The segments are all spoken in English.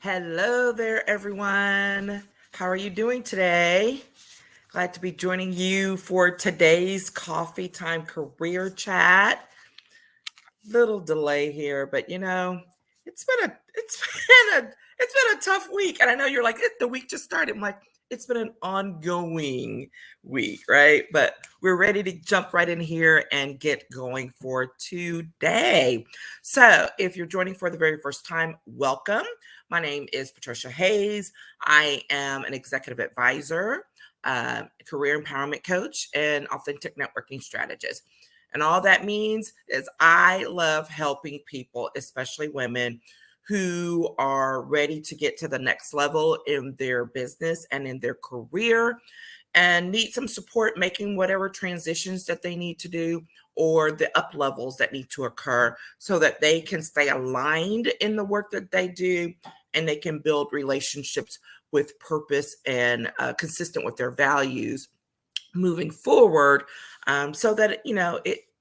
Hello there, everyone. How are you doing today? Glad to be joining you for today's coffee time career chat. Little delay here, but it's been a tough week, and I know you're like the week just started. I'm like it's been an ongoing week, right? But we're ready to jump right in here and get going for today. So, if you're joining for the very first time, welcome. My name is Patricia Hayes. I am an executive advisor, career empowerment coach, and authentic networking strategist. And all that means is I love helping people, especially women, who are ready to get to the next level in their business and in their career and need some support making whatever transitions that they need to do or the up levels that need to occur so that they can stay aligned in the work that they do and they can build relationships with purpose and consistent with their values moving forward, so that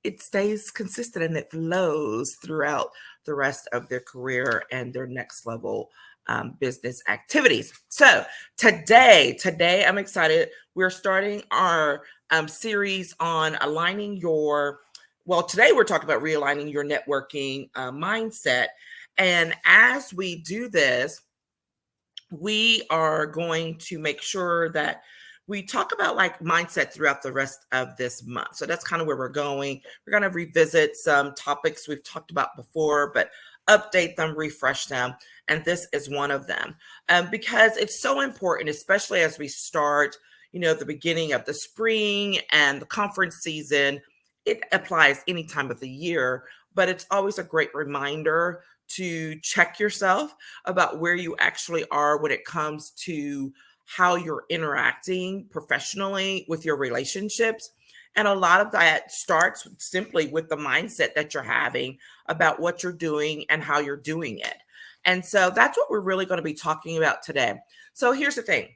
it stays consistent and it flows throughout the rest of their career and their next level business activities. So today I'm excited. We're starting our series on aligning your. Well, today we're talking about realigning your networking mindset, and as we do this, we are going to make sure that we talk about like mindset throughout the rest of this month. So that's kind of where we're going. We're going to revisit some topics we've talked about before, but update them, refresh them. And this is one of them, because it's so important, especially as we start, the beginning of the spring and the conference season. It applies any time of the year, but it's always a great reminder to check yourself about where you actually are when it comes to how you're interacting professionally with your relationships. And a lot of that starts simply with the mindset that you're having about what you're doing and how you're doing it. And so that's what we're really going to be talking about today. So here's the thing.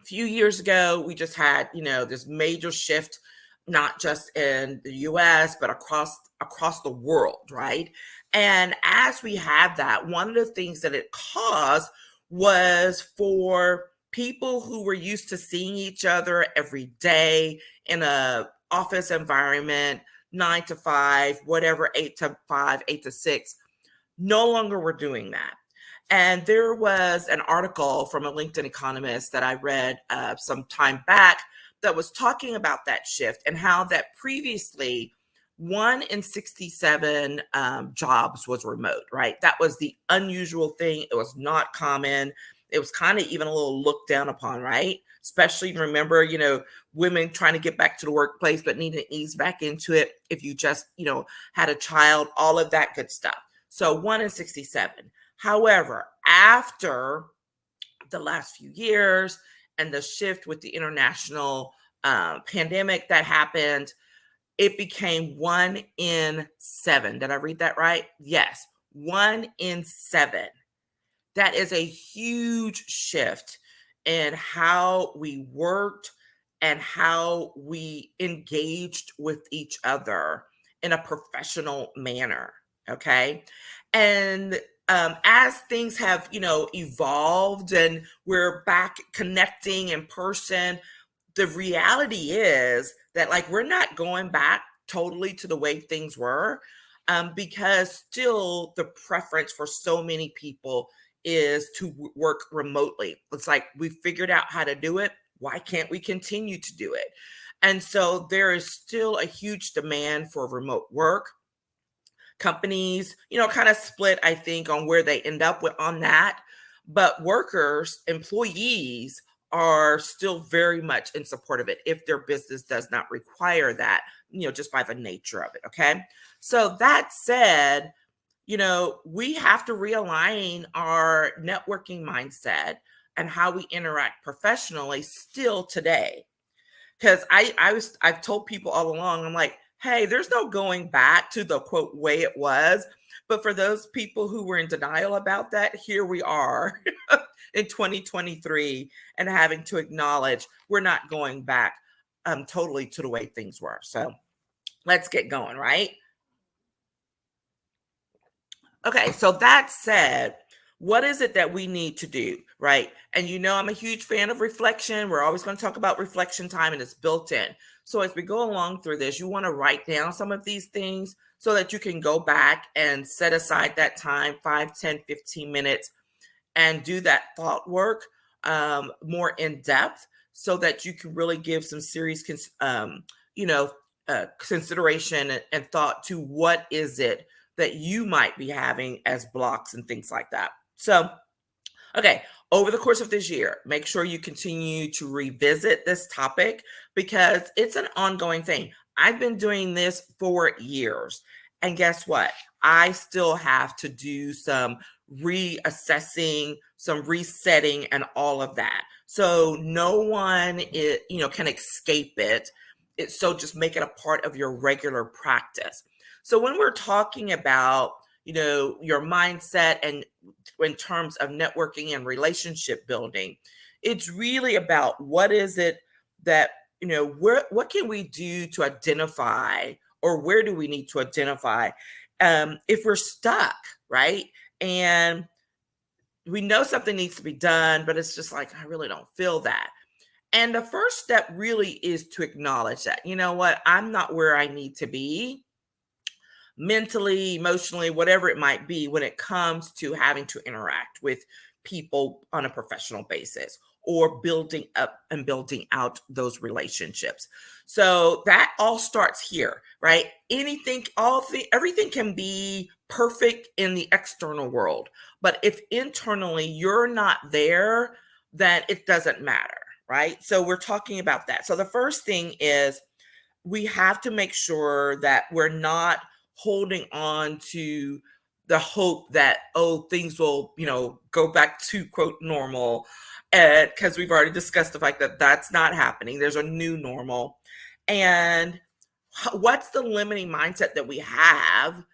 A few years ago, we just had, this major shift, not just in the US, but across the world, right? And as we had that, one of the things that it caused was for people who were used to seeing each other every day in a office environment, 9 to 5, whatever, 8 to 5, 8 to 6, no longer were doing that. And there was an article from a LinkedIn economist that I read some time back that was talking about that shift and how that previously 1 in 67 jobs was remote, right? That was the unusual thing. It was not common. It was kind of even a little looked down upon, right? Especially remember, women trying to get back to the workplace, but needing to ease back into it if you just, had a child, all of that good stuff. So 1 in 67. However, after the last few years and the shift with the international pandemic that happened, it became 1 in 7. Did I read that right? Yes, 1 in 7. That is a huge shift in how we worked and how we engaged with each other in a professional manner. Okay. And as things have, evolved and we're back connecting in person, the reality is that like we're not going back totally to the way things were, because still the preference for so many people is to work remotely. It's like we figured out how to do it. Why can't we continue to do it? And so there is still a huge demand for remote work. Companies, kind of split, I think, on where they end up with on that. But workers, employees are still very much in support of it if their business does not require that, just by the nature of it. Okay. So that said, we have to realign our networking mindset and how we interact professionally still today. Because I've told people all along, I'm like, hey, there's no going back to the quote way it was. But for those people who were in denial about that, here we are in 2023 and having to acknowledge we're not going back totally to the way things were. So let's get going, right? Okay, so that said, What is it that we need to do, right? And I'm a huge fan of reflection. We're always going to talk about reflection time, and it's built in. So as we go along through this, you want to write down some of these things so that you can go back and set aside that time, 5, 10, 15 minutes, and do that thought work more in depth so that you can really give some serious, consideration and thought to what is it that you might be having as blocks and things like that. So, okay, over the course of this year, make sure you continue to revisit this topic because it's an ongoing thing. I've been doing this for years. And guess what? I still have to do some reassessing, some resetting, and all of that. So no one can escape it. So just make it a part of your regular practice. So when we're talking about your mindset and in terms of networking and relationship building, it's really about what is it that what can we do to identify, or where do we need to identify if we're stuck, right? And we know something needs to be done, but it's just like, I really don't feel that. And the first step really is to acknowledge that, I'm not where I need to be mentally, emotionally, whatever it might be, when it comes to having to interact with people on a professional basis or building up and building out those relationships. So that all starts here, right? Everything can be perfect in the external world, but if internally you're not there, then it doesn't matter, right? So we're talking about that. So the first thing is we have to make sure that we're not holding on to the hope that, things will, go back to quote normal. Because we've already discussed the fact that that's not happening. There's a new normal. And what's the limiting mindset that we have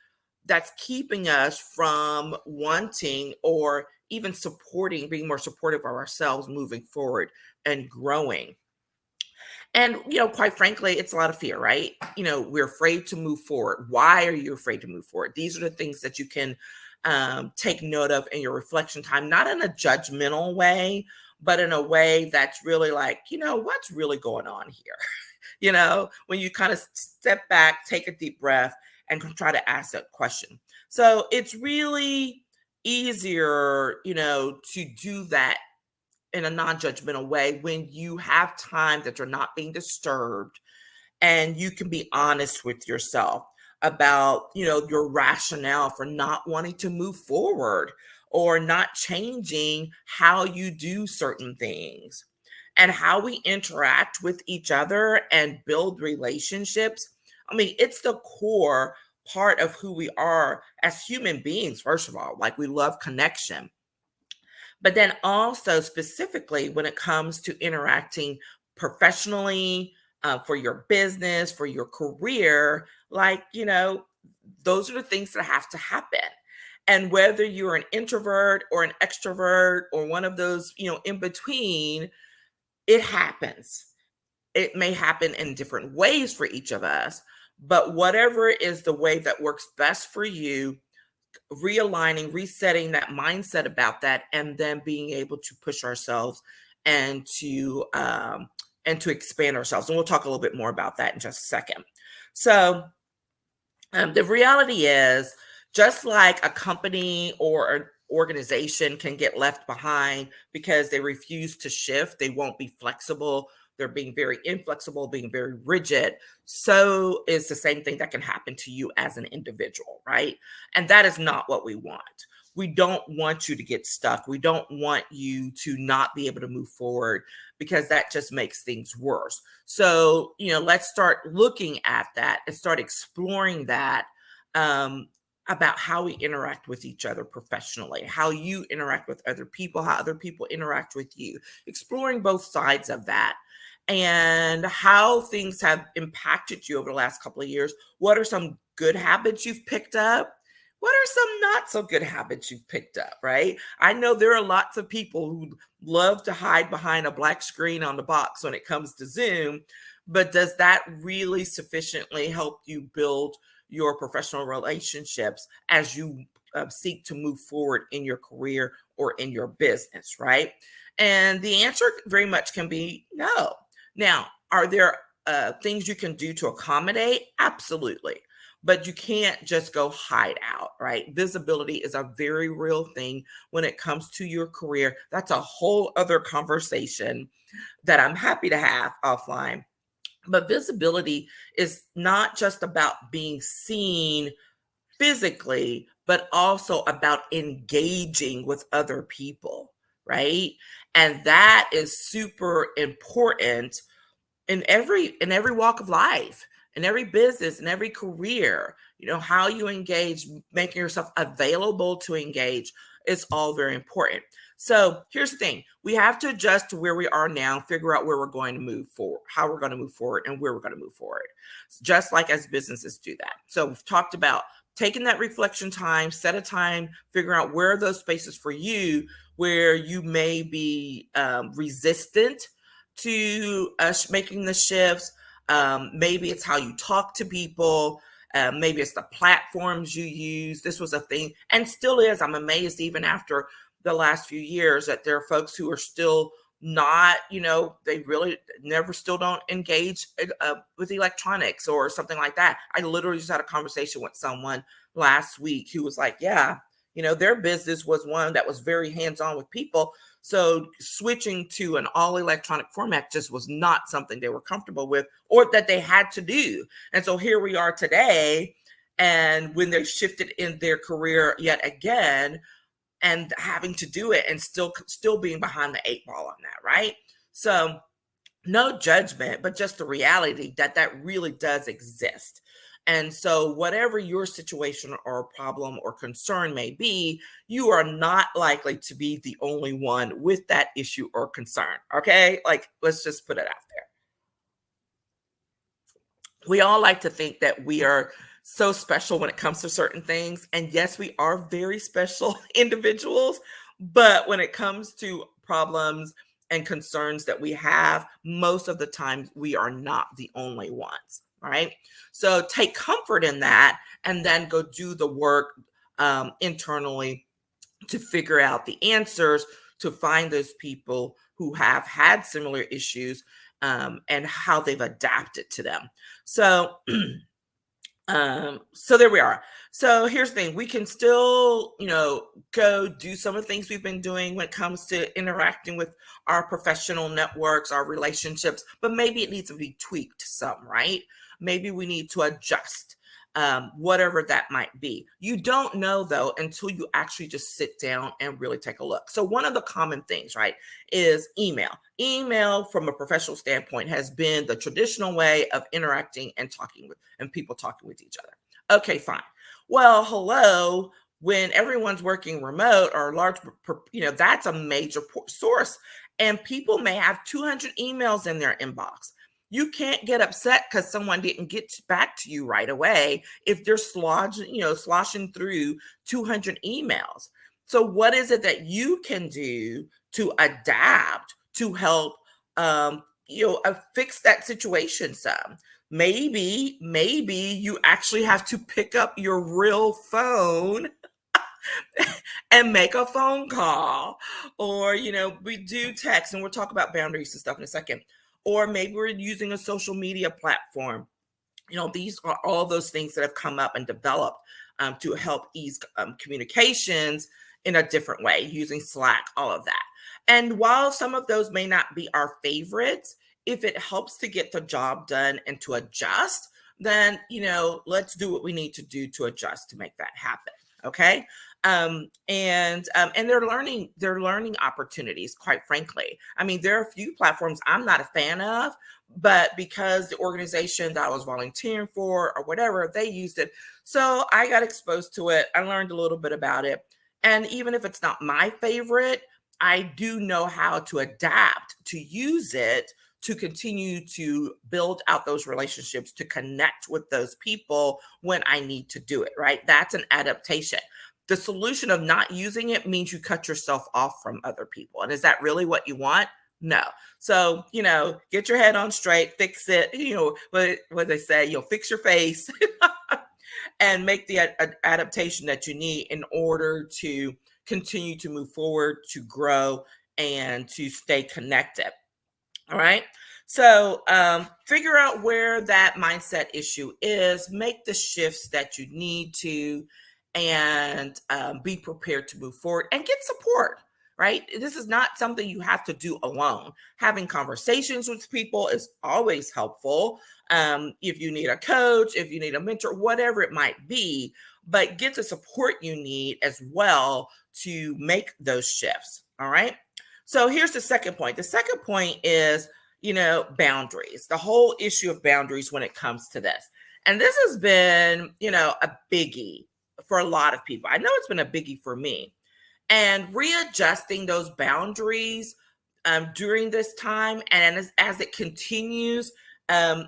that's keeping us from wanting or even supporting, being more supportive of ourselves moving forward and growing? And, quite frankly, it's a lot of fear, right? We're afraid to move forward. Why are you afraid to move forward? These are the things that you can take note of in your reflection time, not in a judgmental way, but in a way that's really like, what's really going on here? When you kind of step back, take a deep breath, and try to ask that question. So it's really easier, to do that in a non-judgmental way when you have time that you're not being disturbed, and you can be honest with yourself about your rationale for not wanting to move forward or not changing how you do certain things and how we interact with each other and build relationships. I mean, it's the core part of who we are as human beings. First of all, like, we love connection. But then also specifically when it comes to interacting professionally, for your business, for your career, like, those are the things that have to happen. And whether you're an introvert or an extrovert or one of those, in between, it happens. It may happen in different ways for each of us, but whatever is the way that works best for you, realigning, resetting that mindset about that, and then being able to push ourselves and to expand ourselves. And we'll talk a little bit more about that in just a second. So the reality is, just like a company or an organization can get left behind because they refuse to shift, they won't be flexible, they're being very inflexible, being very rigid. So is the same thing that can happen to you as an individual, right? And that is not what we want. We don't want you to get stuck. We don't want you to not be able to move forward, because that just makes things worse. So, let's start looking at that and start exploring that, about how we interact with each other professionally, how you interact with other people, how other people interact with you, exploring both sides of that, and how things have impacted you over the last couple of years. What are some good habits you've picked up? What are some not so good habits you've picked up, right? I know there are lots of people who love to hide behind a black screen on the box when it comes to Zoom, but does that really sufficiently help you build your professional relationships as you seek to move forward in your career or in your business, right? And the answer very much can be no. Now, are there things you can do to accommodate? Absolutely. But you can't just go hide out, right? Visibility is a very real thing when it comes to your career. That's a whole other conversation that I'm happy to have offline. But visibility is not just about being seen physically, but also about engaging with other people, right? And that is super important in every walk of life, in every business, in every career. How you engage, making yourself available to engage is all very important. So here's the thing: we have to adjust to where we are now, figure out where we're going to move forward, how we're going to move forward, and where we're going to move forward, just like as businesses do that. So we've talked about taking that reflection time, set a time, figure out where are those spaces for you where you may be resistant to us making the shifts. Maybe it's how you talk to people. Maybe it's the platforms you use. This was a thing and still is. I'm amazed even after the last few years that there are folks who are still not, they really never still don't engage with electronics or something like that. I literally just had a conversation with someone last week who was like, yeah, their business was one that was very hands-on with people. So switching to an all electronic format just was not something they were comfortable with or that they had to do. And so here we are today. And when they shifted in their career yet again, and having to do it and still being behind the eight ball on that, right? So no judgment, but just the reality that really does exist. And so whatever your situation or problem or concern may be, you are not likely to be the only one with that issue or concern. Okay. Like, let's just put it out there. We all like to think that we are so special when it comes to certain things. And yes, we are very special individuals. But when it comes to problems and concerns that we have, most of the time we are not the only ones, right? So take comfort in that and then go do the work internally to figure out the answers, to find those people who have had similar issues and how they've adapted to them. So so there we are. So here's the thing: we can still, go do some of the things we've been doing when it comes to interacting with our professional networks, our relationships, but maybe it needs to be tweaked some, right? Maybe we need to adjust, whatever that might be. You don't know though until you actually just sit down and really take a look. So one of the common things, right, is email. Email from a professional standpoint has been the traditional way of interacting and talking with and people talking with each other. Okay, fine. Well, hello, when everyone's working remote or large, that's a major source. And people may have 200 emails in their inbox. You can't get upset because someone didn't get back to you right away if they're sloshing through 200 emails. So what is it that you can do to adapt to help fix that situation some? Maybe you actually have to pick up your real phone and make a phone call, or we do text, and we'll talk about boundaries and stuff in a second. Or maybe we're using a social media platform. These are all those things that have come up and developed to help ease communications in a different way, using Slack, all of that. And while some of those may not be our favorites, if it helps to get the job done and to adjust, then let's do what we need to do to adjust to make that happen. Okay. And they're learning opportunities, quite frankly. I mean, there are a few platforms I'm not a fan of, but because the organization that I was volunteering for or whatever, they used it. So I got exposed to it. I learned a little bit about it. And even if it's not my favorite, I do know how to adapt to use it to continue to build out those relationships, to connect with those people when I need to do it, right? That's an adaptation. The solution of not using it means you cut yourself off from other people. And is that really what you want? No. So, get your head on straight, fix it, what they say, fix your face and make the adaptation that you need in order to continue to move forward, to grow, and to stay connected. All right. So figure out where that mindset issue is, make the shifts that you need to, and be prepared to move forward and get support. Right. This is not something you have to do alone. Having conversations with people is always helpful. If you need a coach, if you need a mentor, whatever it might be, but get the support you need as well to make those shifts. All right. So here's the second point. The second point is, boundaries, the whole issue of boundaries when it comes to this. And this has been, a biggie for a lot of people. I know it's been a biggie for me. And readjusting those boundaries during this time and as it continues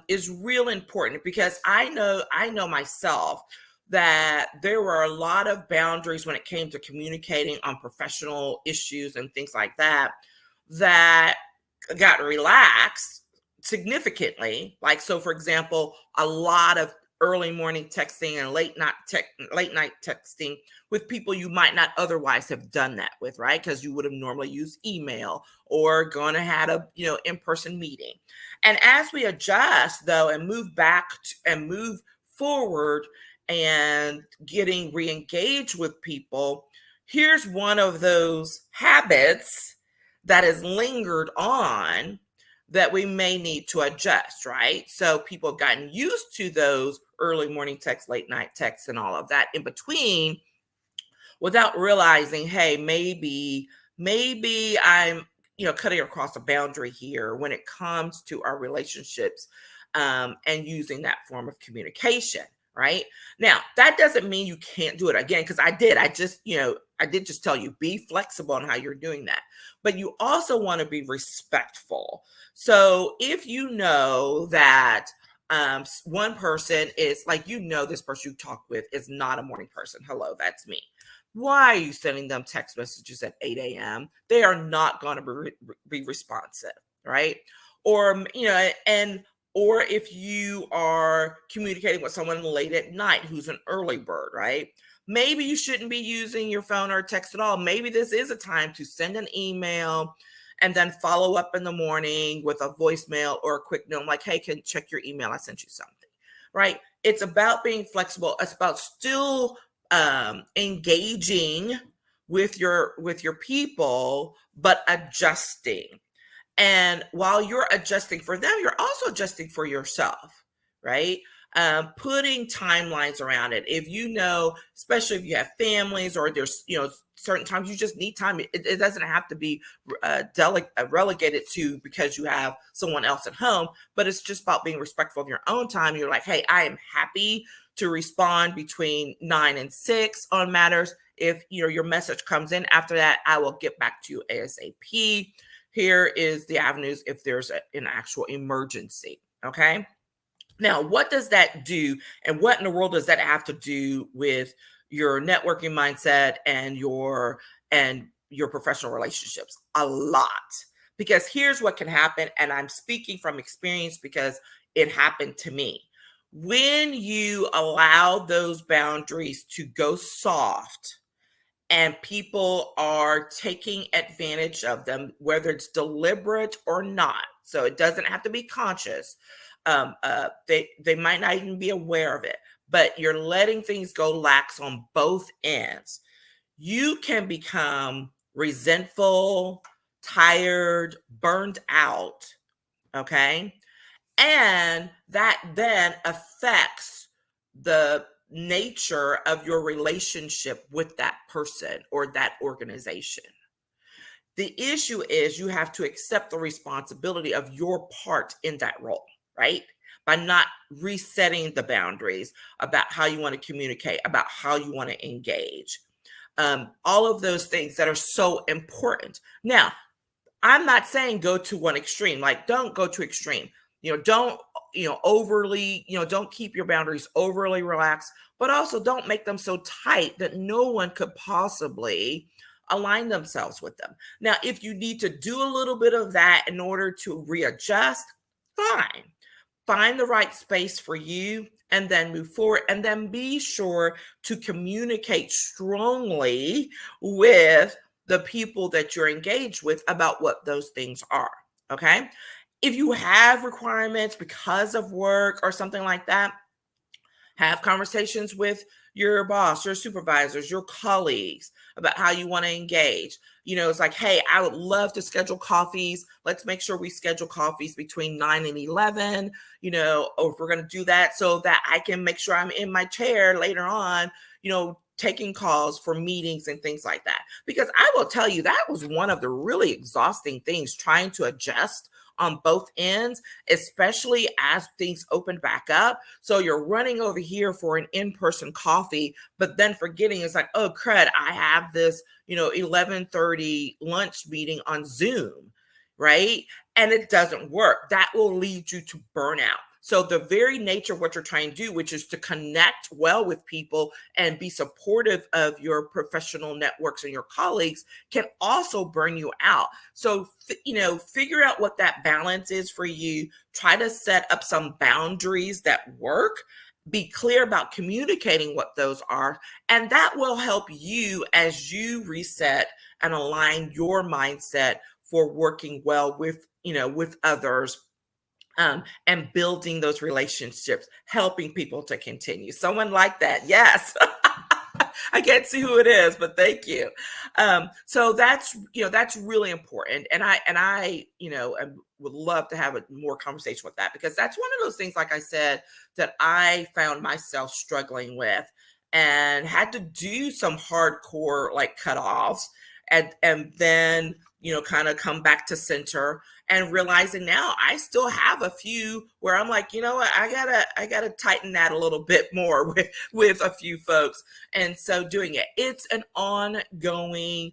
is real important, because I know myself that there were a lot of boundaries when it came to communicating on professional issues and things like that got relaxed significantly. Like, so for example, a lot of early morning texting and late night texting with people you might not otherwise have done that with, right? Because you would have normally used email or gone and had a in-person meeting. And as we adjust though and move back and move forward and getting re-engaged with people, here's one of those habits that has lingered on that we may need to adjust, right? So people have gotten used to those early morning texts, late night texts, and all of that in between without realizing, hey, maybe I'm, cutting across a boundary here when it comes to our relationships and using that form of communication, right? Now, that doesn't mean you can't do it again, because I did just tell you, be flexible on how you're doing that. But you also want to be respectful. So if you know that one person is like, this person you talk with is not a morning person. Hello, that's me. Why are you sending them text messages at 8 a.m.? They are not going to be responsive, right? Or, or if you are communicating with someone late at night who's an early bird, right? Maybe you shouldn't be using your phone or text at all. Maybe this is a time to send an email and then follow up in the morning with a voicemail or a quick note like, hey, can check your email? I sent you something, right? It's about being flexible. It's about still engaging with your people, but adjusting. And while you're adjusting for them, you're also adjusting for yourself, right? Putting timelines around it. If especially if you have families or there's, certain times you just need time. It doesn't have to be relegated to because you have someone else at home, but it's just about being respectful of your own time. You're like, hey, I am happy to respond between 9 and 6 on matters. If your message comes in after that, I will get back to you ASAP. Here is the avenues if there's an actual emergency. Okay. Now, what does that do? And what in the world does that have to do with your networking mindset and your professional relationships? A lot. Because here's what can happen. And I'm speaking from experience because it happened to me. When you allow those boundaries to go soft, and people are taking advantage of them, whether it's deliberate or not. So it doesn't have to be conscious. They might not even be aware of it, but you're letting things go lax on both ends. You can become resentful, tired, burned out, okay? And that then affects the nature of your relationship with that person or that organization. The issue is you have to accept the responsibility of your part in that role, right? By not resetting the boundaries about how you want to communicate, about how you want to engage. All of those things that are so important. Now, I'm not saying go to one extreme, like don't go to extreme. Don't, overly, don't keep your boundaries overly relaxed, but also don't make them so tight that no one could possibly align themselves with them. Now, if you need to do a little bit of that in order to readjust, fine. Find the right space for you and then move forward, and then be sure to communicate strongly with the people that you're engaged with about what those things are. Okay. If you have requirements because of work or something like that, have conversations with your boss, your supervisors, your colleagues about how you want to engage. It's like, hey, I would love to schedule coffees. Let's make sure we schedule coffees between 9 and 11, or if we're going to do that so that I can make sure I'm in my chair later on, taking calls for meetings and things like that. Because I will tell you, that was one of the really exhausting things, trying to adjust on both ends, especially as things open back up. So you're running over here for an in-person coffee, but then forgetting, it's like, oh crud, I have this, 11:30 lunch meeting on Zoom, right? And it doesn't work. That will lead you to burnout. So the very nature of what you're trying to do, which is to connect well with people and be supportive of your professional networks and your colleagues, can also burn you out. So, figure out what that balance is for you. Try to set up some boundaries that work. Be clear about communicating what those are. And that will help you as you reset and align your mindset for working well with others, and building those relationships, helping people to continue. Someone like that. Yes. I can't see who it is, but thank you. So that's really important. And I would love to have a more conversation with that, because that's one of those things, like I said, that I found myself struggling with and had to do some hardcore like cutoffs, and then, kind of come back to center, and realizing now I still have a few where I'm like, what, I gotta tighten that a little bit more with a few folks. And so doing it, it's an ongoing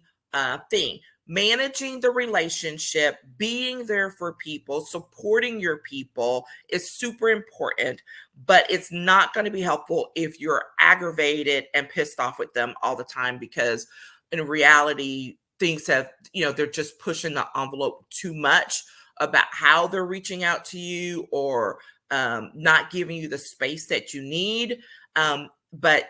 thing. Managing the relationship, being there for people, supporting your people is super important, but it's not going to be helpful if you're aggravated and pissed off with them all the time, because in reality, things have, they're just pushing the envelope too much about how they're reaching out to you, or not giving you the space that you need, but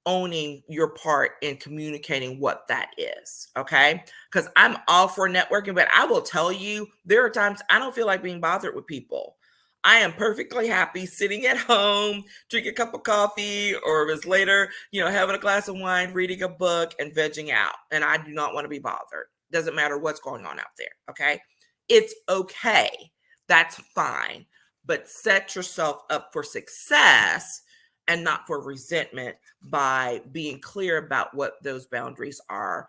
owning your part in communicating what that is. Okay. Because I'm all for networking, but I will tell you, there are times I don't feel like being bothered with people. I am perfectly happy sitting at home, drinking a cup of coffee, or if it's later, having a glass of wine, reading a book, and vegging out. And I do not want to be bothered. Doesn't matter what's going on out there. Okay. It's okay. That's fine. But set yourself up for success and not for resentment by being clear about what those boundaries are,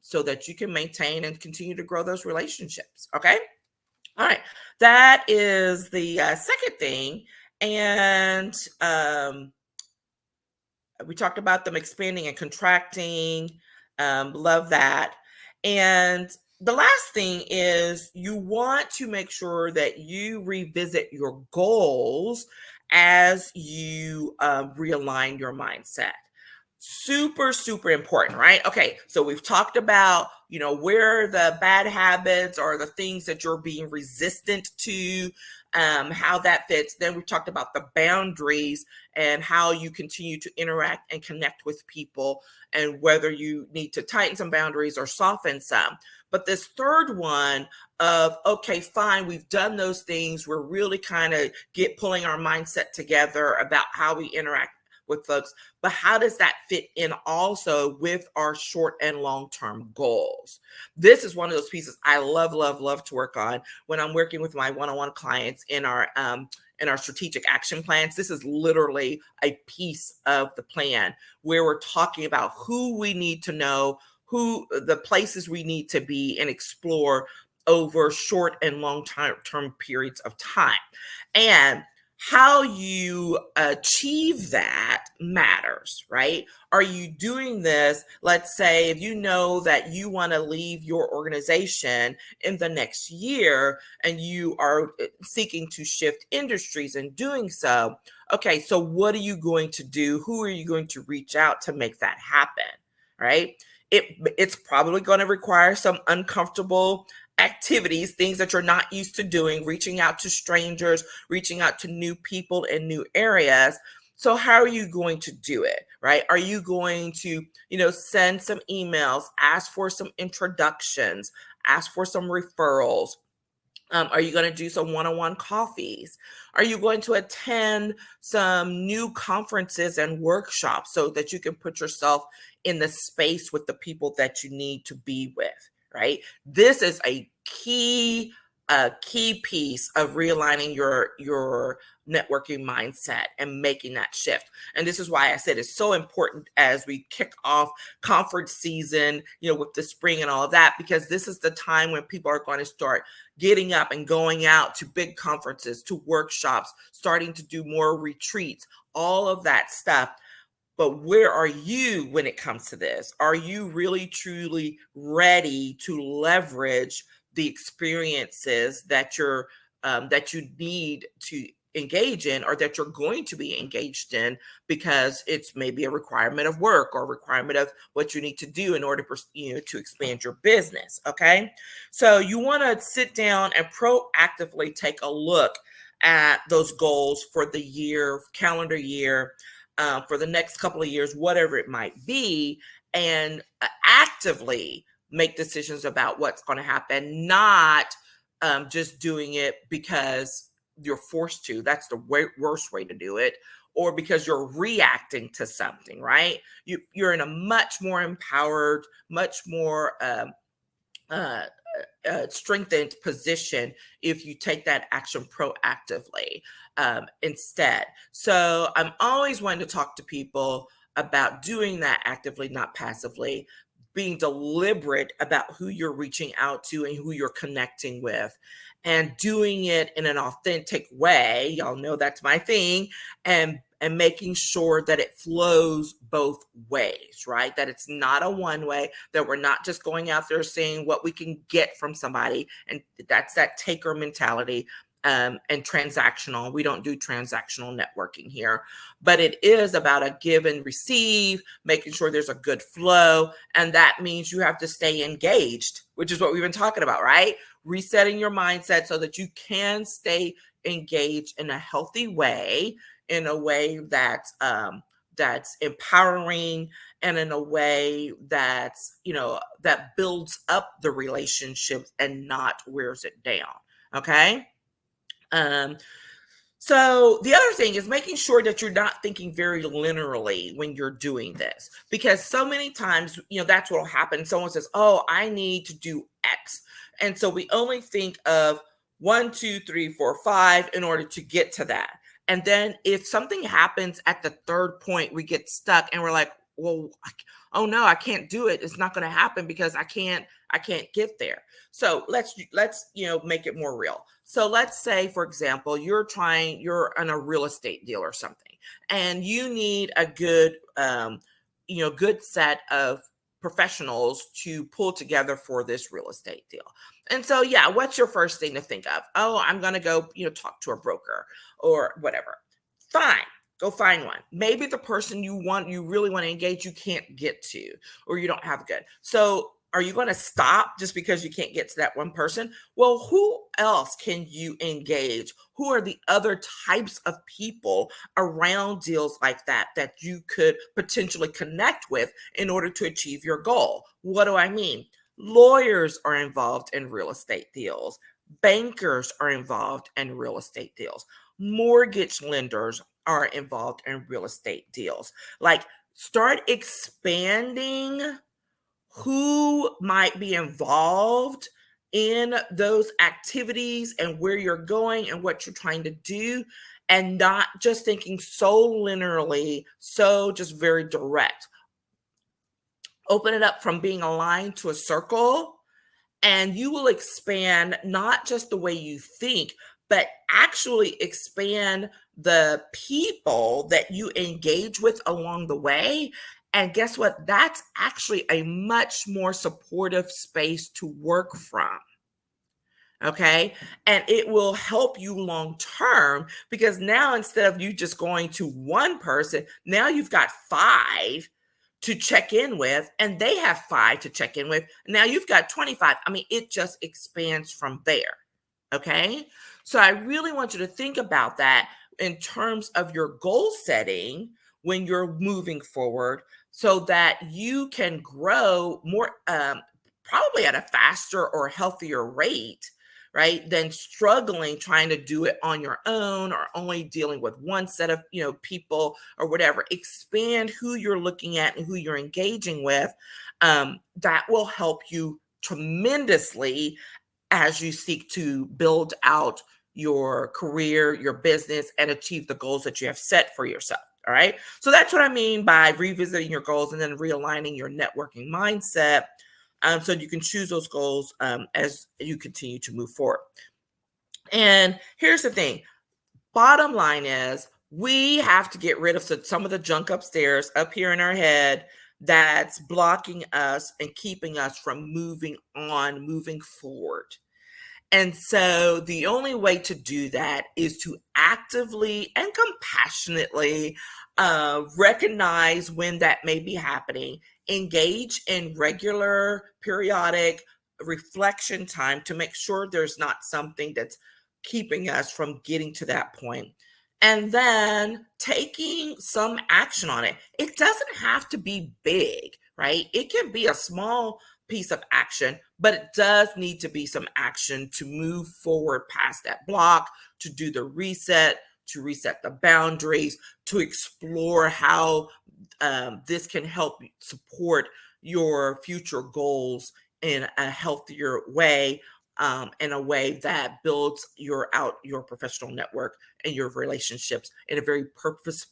so that you can maintain and continue to grow those relationships. Okay. All right. That is the second thing. And we talked about them expanding and contracting. Love that. And the last thing is, you want to make sure that you revisit your goals as you realign your mindset. Super, super important, right? Okay, so we've talked about, where the bad habits or the things that you're being resistant to, how that fits. Then we talked about the boundaries and how you continue to interact and connect with people, and whether you need to tighten some boundaries or soften some. But this third one of, okay, fine, we've done those things. We're really kind of pulling our mindset together about how we interact with folks, but how does that fit in also with our short and long-term goals? This is one of those pieces I love, love, love to work on when I'm working with my one-on-one clients in our strategic action plans. This is literally a piece of the plan where we're talking about who we need to know, who the places we need to be and explore over short and long-term periods of time. And how you achieve that matters, right? Are you doing this? Let's say if you know that you want to leave your organization in the next year and you are seeking to shift industries and doing so. Okay, so what are you going to do? Who are you going to reach out to make that happen, right? It's probably going to require some uncomfortable activities, things that you're not used to doing, reaching out to strangers, reaching out to new people in new areas. So how are you going to do it, right? Are you going to, send some emails, ask for some introductions, ask for some referrals? Are you going to do some one-on-one coffees? Are you going to attend some new conferences and workshops so that you can put yourself in the space with the people that you need to be with, right? This is a key piece of realigning your networking mindset and making that shift. And this is why I said it's so important as we kick off conference season, with the spring and all of that, because this is the time when people are going to start getting up and going out to big conferences, to workshops, starting to do more retreats, all of that stuff. But where are you when it comes to this? Are you really truly ready to leverage the experiences that you need to engage in, or that you're going to be engaged in, because it's maybe a requirement of work or a requirement of what you need to do in order for to expand your business? Okay, so you want to sit down and proactively take a look at those goals for the year, calendar year, for the next couple of years, whatever it might be, and actively make decisions about what's going to happen, not just doing it because you're forced to. That's the worst way to do it, or because you're reacting to something, right? You're in a much more empowered, much more uh, strengthened position if you take that action proactively instead. So I'm always wanting to talk to people about doing that actively, not passively, being deliberate about who you're reaching out to and who you're connecting with, and doing it in an authentic way. Y'all know that's my thing. And making sure that it flows both ways, right? That it's not a one way, that we're not just going out there saying what we can get from somebody. And that's that taker mentality, and transactional. We don't do transactional networking here, but it is about a give and receive, making sure there's a good flow. And that means you have to stay engaged, which is what we've been talking about, right? Resetting your mindset so that you can stay engaged in a healthy way, in a way that's empowering, and in a way that's that builds up the relationship and not wears it down. Okay. um so the other thing is making sure that you're not thinking very linearly when you're doing this, because so many times, that's what will happen. Someone says, "Oh, I need to do X." And so we only think of 1, 2, 3, 4, 5 in order to get to that. And then if something happens at the third point, we get stuck and we're like, "Well, oh no, I can't do it. It's not going to happen because I can't get there." So let's make it more real. So let's say, for example, you're on a real estate deal or something, and you need a good set of professionals to pull together for this real estate deal. And so, yeah, what's your first thing to think of? Oh, I'm going to go, talk to a broker or whatever. Fine. Go find one. Maybe the person you really want to engage, you can't get to, or you don't have good. So are you going to stop just because you can't get to that one person? Well, who else can you engage? Who are the other types of people around deals like that you could potentially connect with in order to achieve your goal? What do I mean? Lawyers are involved in real estate deals. Bankers are involved in real estate deals. Mortgage lenders are involved in real estate deals. Like, start expanding who might be involved in those activities and where you're going and what you're trying to do, and not just thinking so linearly, so just very direct. Open it up from being a line to a circle, and you will expand not just the way you think, but actually expand the people that you engage with along the way. And guess what? That's actually a much more supportive space to work from. Okay. And it will help you long term, because now instead of you just going to one person, now you've got 5 to check in with, and they have 5 to check in with. Now you've got 25. I mean, it just expands from there. Okay. So I really want you to think about that in terms of your goal setting when you're moving forward so that you can grow more, probably at a faster or healthier rate, right, than struggling trying to do it on your own or only dealing with one set of people or whatever. Expand who you're looking at and who you're engaging with. That will help you tremendously as you seek to build out your career, your business, and achieve the goals that you have set for yourself. All right. So that's what I mean by revisiting your goals and then realigning your networking mindset, so you can choose those goals as you continue to move forward. And here's the thing. Bottom line is we have to get rid of some of the junk upstairs, up here in our head, that's blocking us and keeping us from moving on, moving forward. And so the only way to do that is to actively and compassionately recognize when that may be happening, engage in regular, periodic reflection time to make sure there's not something that's keeping us from getting to that point. And then taking some action on it. It doesn't have to be big, right? It can be a small piece of action, but it does need to be some action to move forward past that block, to do the reset, to reset the boundaries, to explore how this can help support your future goals in a healthier way, in a way that builds your professional network and your relationships in a very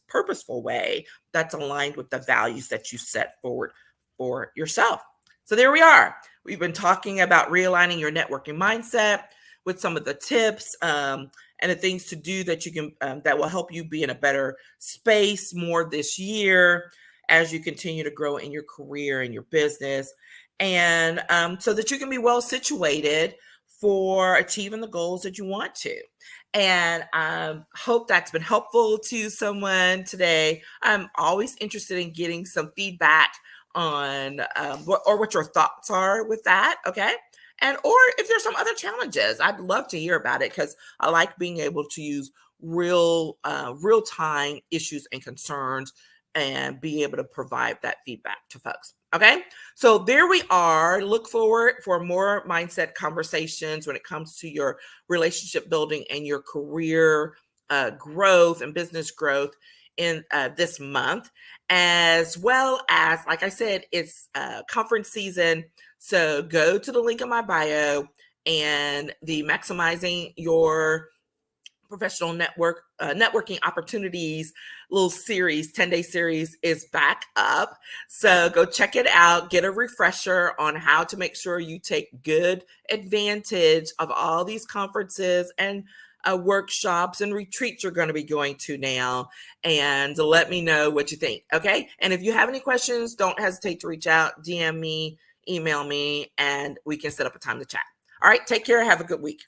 purposeful way that's aligned with the values that you set forward for yourself. So there we are. We've been talking about realigning your networking mindset with some of the tips and the things to do that you can that will help you be in a better space more this year as you continue to grow in your career and your business, and so that you can be well situated for achieving the goals that you want to. And I hope that's been helpful to someone today. I'm always interested in getting some feedback on what your thoughts are with that, okay? And or if there's some other challenges, I'd love to hear about it because I like being able to use real time issues and concerns and be able to provide that feedback to folks. Okay, so there we are. Look forward for more mindset conversations when it comes to your relationship building and your career growth and business growth in this month, as well as, like I said, it's conference season. So go to the link in my bio, and the Maximizing Your Professional Networking Opportunities little series, 10-day series, is back up. So go check it out, get a refresher on how to make sure you take good advantage of all these conferences and workshops and retreats you're going to be going to now, and let me know what you think. Okay. And if you have any questions, don't hesitate to reach out, DM me, email me, and we can set up a time to chat. All right. Take care. Have a good week.